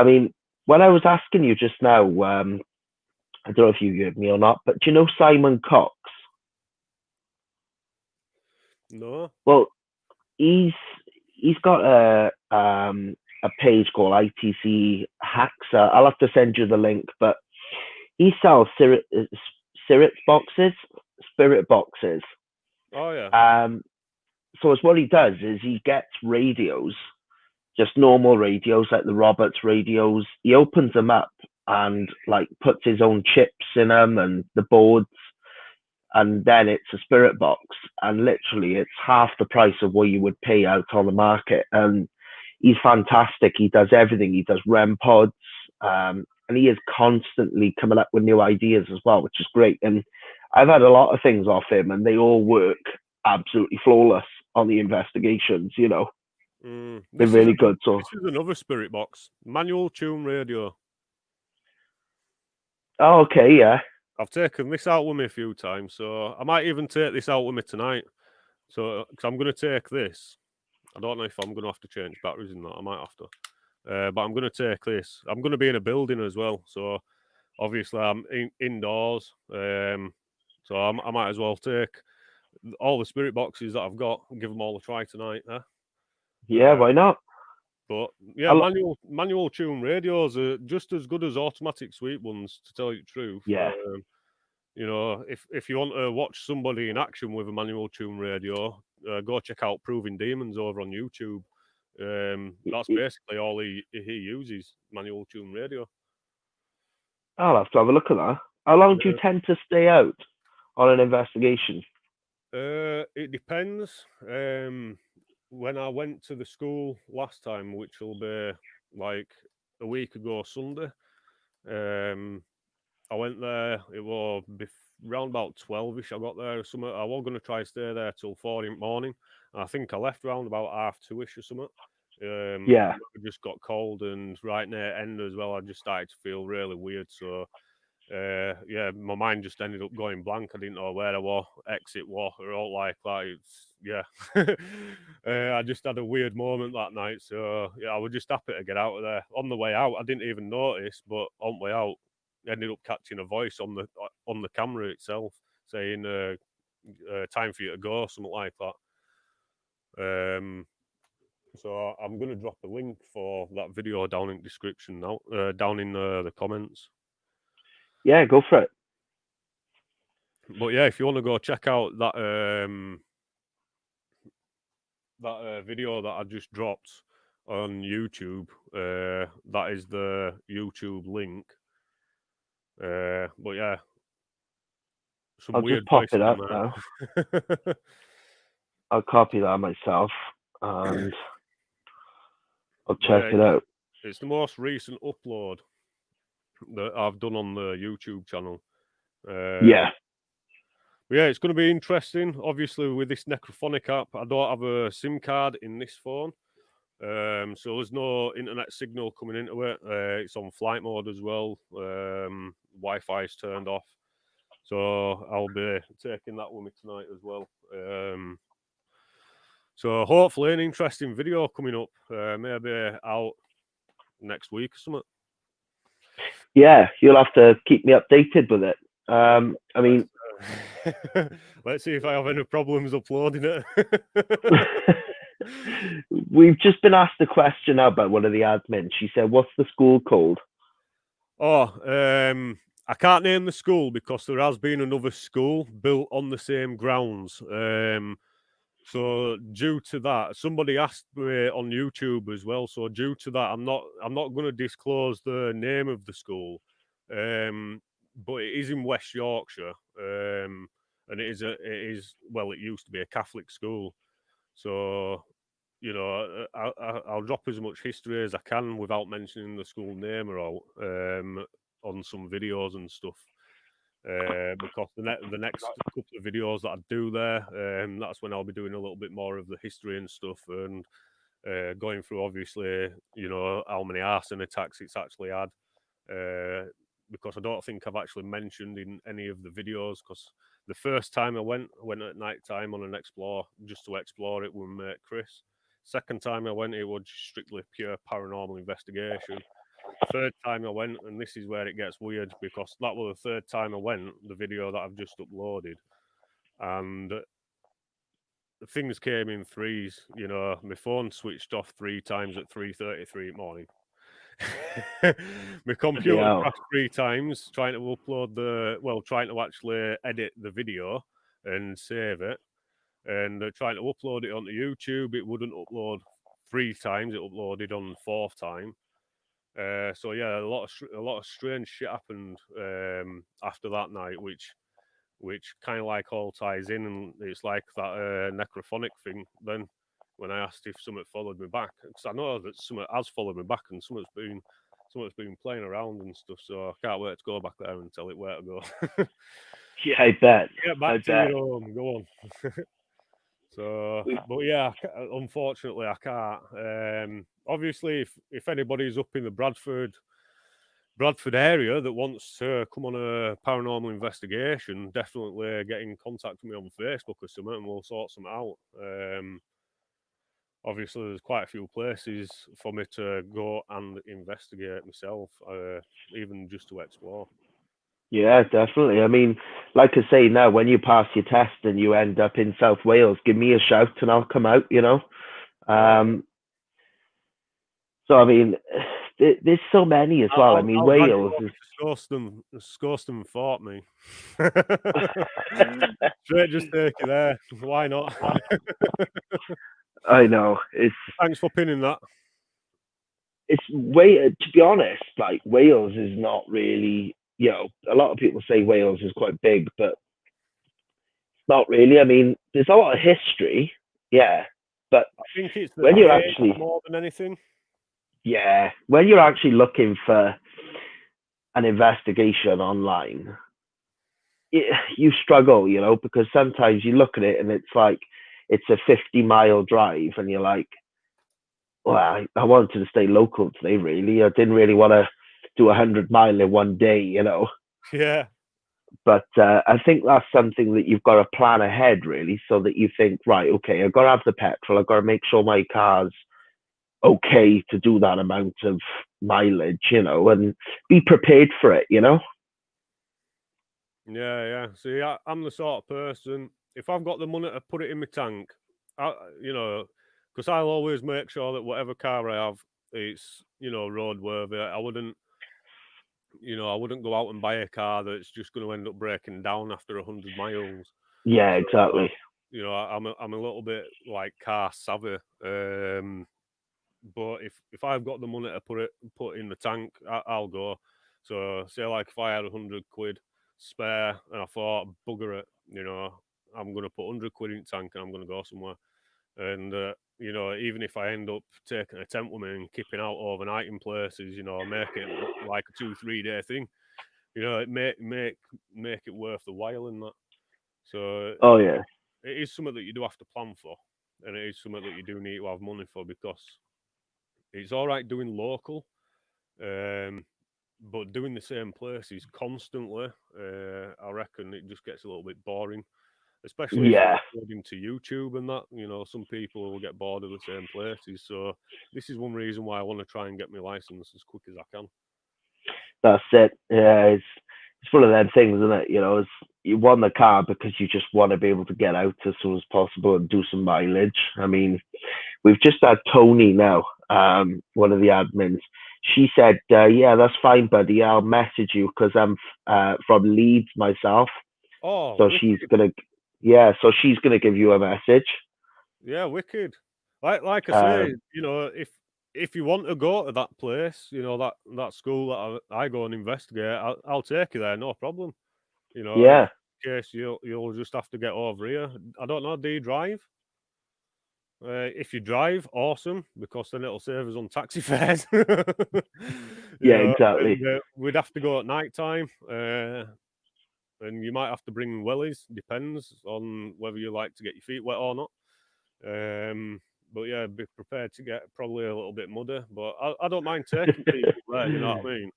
mean, when I was asking you just now, I don't know if you heard me or not, but do you know Simon Cox? No. Well, he's got a page called ITC Hacks. I'll have to send you the link, but he sells spirit boxes. Oh yeah. So it's what he does is he gets radios, just normal radios like the Roberts radios. He opens them up and like puts his own chips in them and the boards, and then it's a spirit box, and literally it's half the price of what you would pay out on the market. And he's fantastic. He does everything. He does REM pods, and he is constantly coming up with new ideas as well, which is great. And I've had a lot of things off him, and they all work absolutely flawless on the investigations. They're really good. So this is another spirit box, manual tune radio. Oh, okay, yeah. I've taken this out with me a few times, so I might even take this out with me tonight. So, because I'm going to take this. I don't know if I'm going to have to change batteries in that. I might have to. But I'm going to take this. I'm going to be in a building as well. So, obviously, I'm indoors. So, I might as well take all the spirit boxes that I've got and give them all a try tonight. Yeah, why not? But yeah, manual tune radios are just as good as automatic sweep ones, to tell you the truth. Yeah. If you want to watch somebody in action with a manual tune radio, go check out Proving Demons over on YouTube. That's basically all he uses, manual tune radio. I'll have to have a look at that. How long do you tend to stay out on an investigation? It depends. When I went to the school last time, which will be like a week ago Sunday, I went there. It was around about 12ish. I got there or something. I was going to try to stay there till 4 in the morning. And I think I left around about 2:30ish or something. Yeah. It just got cold, and right near end as well, I just started to feel really weird. So, my mind just ended up going blank. I didn't know where I was, exit was, or all like that. I just had a weird moment that night. So, yeah, I was just happy to get out of there. On the way out, I didn't even notice, but on the way out, ended up catching a voice on the camera itself saying time for you to go, something like that. So I'm going to drop a link for that video down in the description now, down in the comments. Yeah, go for it. But yeah, if you want to go check out that video that I just dropped on YouTube, that is the YouTube link. But yeah, some I'll weird just pop voices it up in now. there. I'll copy that myself and I'll But check yeah, it out. it's the most recent upload that I've done on the YouTube channel. Yeah. But yeah, it's going to be interesting. Obviously, with this Necrophonic app, I don't have a SIM card in this phone. So there's no internet signal coming into it. It's on flight mode as well. Wi-Fi's turned off. So I'll be taking that with me tonight as well. So hopefully an interesting video coming up. Maybe out next week or something. Yeah, you'll have to keep me updated with it. I mean, let's see if I have any problems uploading it. we've just been asked a question now by one of the admins. She said, "What's the school called?" Oh, I can't name the school because there has been another school built on the same grounds. So due to that, somebody asked me on YouTube as well. So due to that, I'm not going to disclose the name of the school, but it is in West Yorkshire, and it is it used to be a Catholic school. So I'll drop as much history as I can without mentioning the school name or all, on some videos and stuff. Because the next couple of videos that I do there, that's when I'll be doing a little bit more of the history and stuff, and going through obviously, how many arson attacks it's actually had. Because I don't think I've actually mentioned in any of the videos. Because the first time I went at night time on an explore just to explore it with my mate Chris. Second time I went, it was strictly pure paranormal investigation. Third time I went, and this is where it gets weird because that was the third time I went, the video that I've just uploaded, and the things came in threes. My phone switched off 3 times at 3:33 in the morning. My computer crashed 3 times trying to actually edit the video and save it, and trying to upload it onto YouTube. It wouldn't upload 3 times; it uploaded on the 4th time. So yeah, a lot of strange shit happened after that night, which kind of like all ties in, and it's like that necrophonic thing. Then when I asked if something followed me back, because I know that something has followed me back, and something's been playing around and stuff. So I can't wait to go back there and tell it where to go. Yeah, I bet. Get back to your home. Go on. So, but yeah, unfortunately, I can't. Obviously, if anybody's up in the Bradford area that wants to come on a paranormal investigation, definitely get in contact with me on Facebook or something, and we'll sort something out. Obviously, there's quite a few places for me to go and investigate myself, even just to explore. Yeah, definitely. I mean, like I say now, when you pass your test and you end up in South Wales, give me a shout and I'll come out, So, I mean, there's so many as well. I mean, Wales is... Scoston fought me. Straight just take it there. Why not? I know. Thanks for pinning that. To be honest, like, Wales is not really... a lot of people say Wales is quite big, but it's not really. I mean, there's a lot of history, yeah, but I think it's when you're actually more than anything. Yeah, when you're actually looking for an investigation online, you struggle, because sometimes you look at it and it's like it's a 50-mile drive, and you're like, well, I wanted to stay local today. Really, I didn't really want to do 100-mile in one day, Yeah. But I think that's something that you've got to plan ahead, really, so that you think, right, okay, I've got to have the petrol. I've got to make sure my car's okay to do that amount of mileage, and be prepared for it, Yeah. See, I'm the sort of person, if I've got the money to put it in my tank, because I'll always make sure that whatever car I have, it's, roadworthy. I wouldn't go out and buy a car that's just going to end up breaking down after 100 miles. Yeah, exactly. I'm a little bit like car savvy. But if I've got the money to put in the tank, I'll go. So say like if I had 100 quid, spare, and I thought, bugger it, I'm going to put 100 quid in the tank and I'm going to go somewhere. And, even if I end up taking a tent with me and kipping out overnight in places, make it like a 2-3 day thing, it make it worth the while in that. So, Oh yeah, it is something that you do have to plan for, and it is something that you do need to have money for, because it's all right doing local, but doing the same places constantly, I reckon it just gets a little bit boring. Especially if yeah. you're uploading to YouTube and that, some people will get bored of the same places. So this is one reason why I want to try and get my license as quick as I can. That's it. Yeah, it's one of them things, isn't it? It's, you want the car because you just want to be able to get out as soon as possible and do some mileage. I mean, we've just had Tony now, one of the admins. She said, "Yeah, that's fine, buddy. I'll message you because I'm from Leeds myself." Oh, So wicked. she's gonna give you a message. Yeah, wicked. Like I say, if you want to go to that place, that school that I go and investigate, I'll take you there, no problem. Yeah. In case you'll just have to get over here. I don't know. Do you drive? If you drive, awesome, because then it'll save us on taxi fares. Yeah, exactly. And, we'd have to go at night time, and you might have to bring wellies. Depends on whether you like to get your feet wet or not. But yeah, be prepared to get probably a little bit muddy. But I don't mind taking people there. You know what I mean?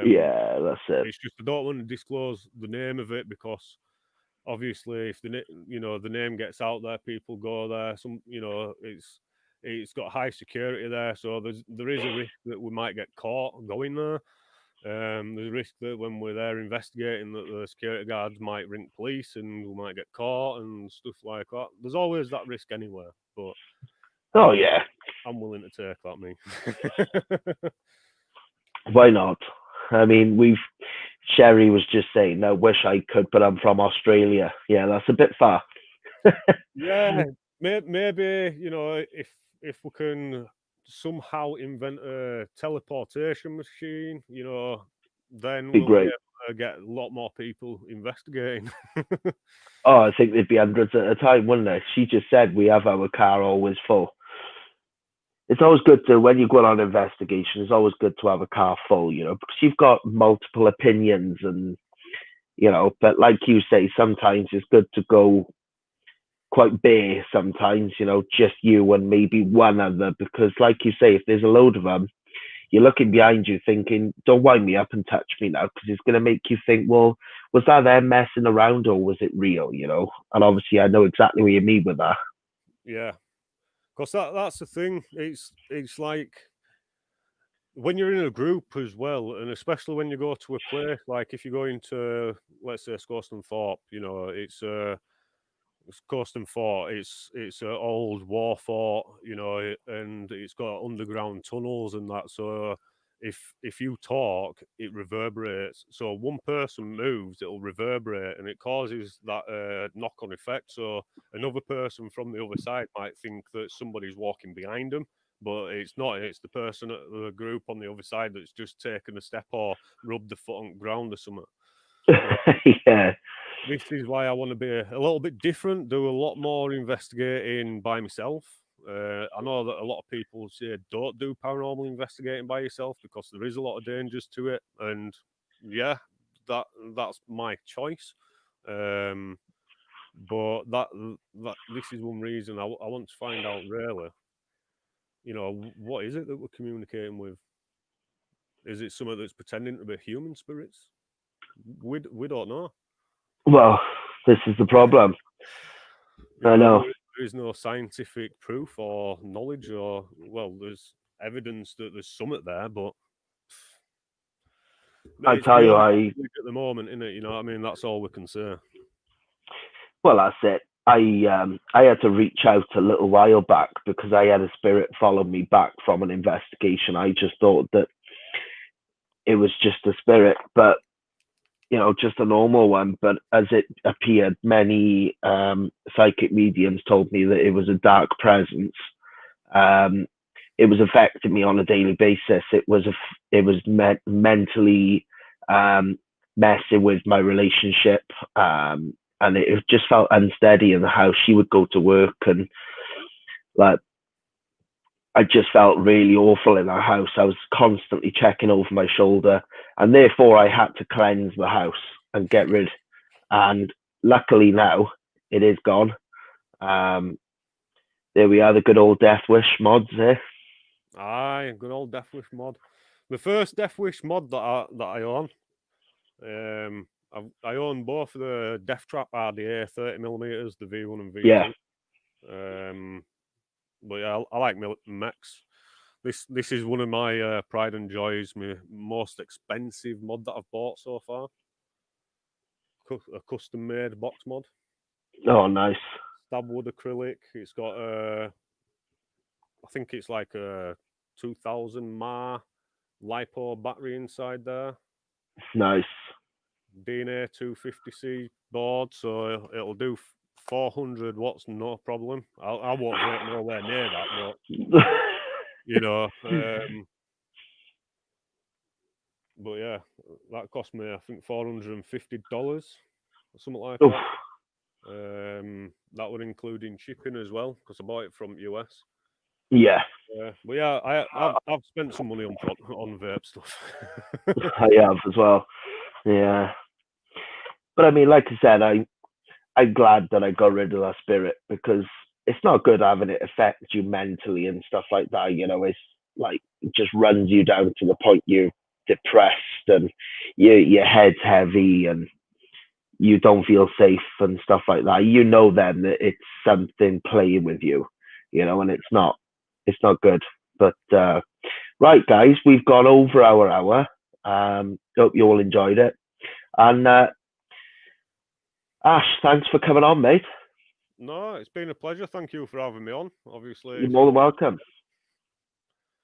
Yeah, that's it. It's just I don't want to disclose the name of it, because obviously, if the name gets out there, people go there. It's got high security there, so there is a risk that we might get caught going there. There's a risk that when we're there investigating, that the security guards might ring police and we might get caught and stuff like that. There's always that risk anywhere, but yeah, I'm willing to take that, me. Why not? I mean, Sherry was just saying, "I wish I could, but I'm from Australia." Yeah, that's a bit far. Yeah, maybe if we can somehow invent a teleportation machine, then Be we'll be great. able to get a lot more people investigating. Oh, I think there'd be hundreds at a time, wouldn't there? She just said we have our car always full. It's always good to, when you go on an investigation, it's always good to have a car full, because you've got multiple opinions and, but like you say, sometimes it's good to go quite bare sometimes, just you and maybe one other, because like you say, if there's a load of them, you're looking behind you thinking, don't wind me up and touch me now, because it's going to make you think, well, was that them messing around or was it real, And obviously I know exactly what you mean with that. Yeah. Because that's the thing. It's like when you're in a group as well, and especially when you go to a place, like if you go into, let's say, Scoston Thorpe, it's Scoston Fort. It's an old war fort, and it's got underground tunnels and that. So if you talk, it reverberates. So one person moves, it'll reverberate, and it causes that knock-on effect. So another person from the other side might think that somebody's walking behind them, but it's not. It's the person at the group on the other side that's just taken a step or rubbed the foot on the ground or something. Yeah. This is why I want to be a little bit different, do a lot more investigating by myself. I know that a lot of people say don't do paranormal investigating by yourself because there is a lot of dangers to it, and yeah, that's my choice. But that this is one reason I want to find out really. What is it that we're communicating with? Is it something that's pretending to be human spirits? We don't know. Well, this is the problem. I know. There is no scientific proof or knowledge, or there's evidence that there's something there, but I tell you, at the moment, innit? You know what I mean? That's all we can say. Well, that's it. I had to reach out a little while back because I had a spirit follow me back from an investigation. I just thought that it was just a spirit, but just a normal one. But as it appeared, many psychic mediums told me that it was a dark presence. It was affecting me on a daily basis. It was mentally messing with my relationship. And it just felt unsteady in the house. She would go to work, and like I just felt really awful in our house. I was constantly checking over my shoulder, and therefore I had to cleanse the house and get rid. And luckily now it is gone. There we are, the good old Death Wish mods there. Aye, good old Death Wish mod. The first Death Wish mod that I own. I own both the Death Trap RDA 30mm, the V1 and V2. Yeah. But yeah, I like mechs. This is one of my pride and joys. My most expensive mod that I've bought so far. A custom made box mod. Oh, nice. Stabwood acrylic. It's got I think it's like a 2000 mAh LiPo battery inside there. Nice. DNA 250C board, so it'll do 400 watts, no problem. I won't get nowhere near that, but you know. But yeah, that cost me I think $450 or something like Oof. that. That would include in shipping as well because I bought it from US. Yeah. But yeah, I've spent some money on vape stuff. I have as well. Yeah. But I mean, like I said, I'm glad that I got rid of that spirit, because it's not good having it affect you mentally and stuff like that. You know, it's like it just runs you down to the point you're depressed and your head's heavy and you don't feel safe and stuff like that. You know then that it's something playing with you, you know, and it's not good. But right, guys, we've gone over our hour. Hope you all enjoyed it. And Ash, thanks for coming on, mate. No, it's been a pleasure. Thank you for having me on. Obviously, You're more than welcome.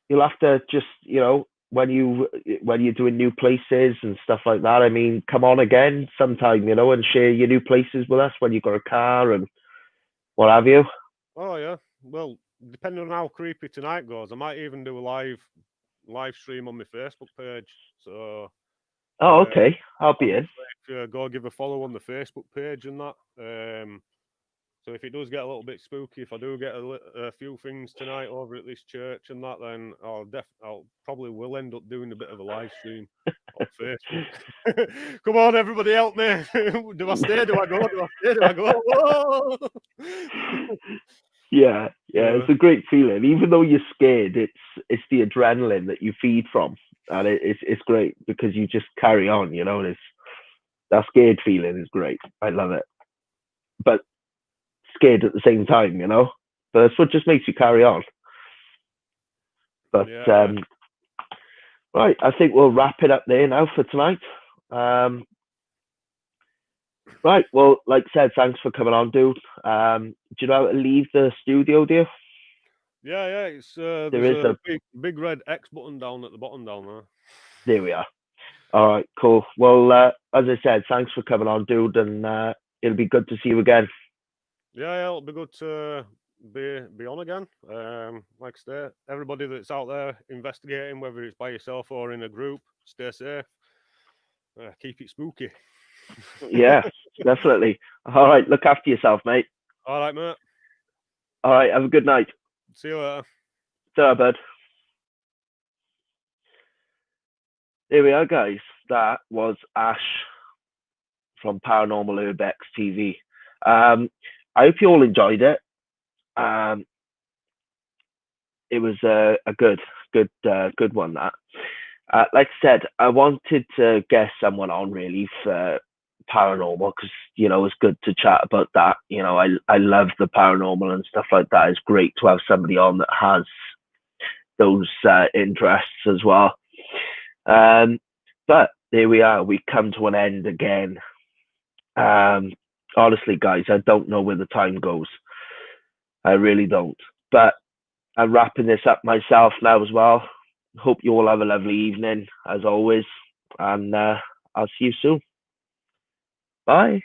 You'll have to just, you know, when you're doing new places and stuff like that, I mean, come on again sometime, you know, and share your new places with us when you've got a car and what have you. Oh yeah. Well, depending on how creepy tonight goes, I might even do a live stream on my Facebook page. So oh, okay, I'll be in. Go give a follow on the Facebook page and that. So if it does get a little bit spooky, if I do get a few things tonight over at this church and that, then I'll probably will end up doing a bit of a live stream on Facebook. Come on, everybody, help me! Do I stay? Do I go? Do I stay? Do I go? Yeah, it's a great feeling. Even though you're scared, it's the adrenaline that you feed from, and it's great because you just carry on, you know. And that scared feeling is great. I love it, but scared at the same time, you know. But that's what just makes you carry on. But yeah. Right, I think we'll wrap it up there now for tonight. Right, well, like I said, thanks for coming on, dude. Do you know how to leave the studio, do you? Yeah, it's there is a big red X button down at the bottom down there. There we are. All right, cool. Well, as I said, thanks for coming on, dude, and it'll be good to see you again. Yeah, it'll be good to be on again. Like I say, everybody that's out there investigating, whether it's by yourself or in a group, stay safe. Keep it spooky. Yeah, definitely. All right, look after yourself, mate. All right, mate. All right, have a good night. See you later. Ta, bud. There we are, guys. That was Ash from Paranormal Urbex TV. I hope you all enjoyed it. It was a good one. That, like I said, I wanted to get someone on really for paranormal because, you know, it's good to chat about that. You know, I love the paranormal and stuff like that. It's great to have somebody on that has those interests as well. But there we are. We come to an end again. Honestly, guys, I don't know where the time goes. I really don't. But I'm wrapping this up myself now as well. Hope you all have a lovely evening, as always. And I'll see you soon. Bye.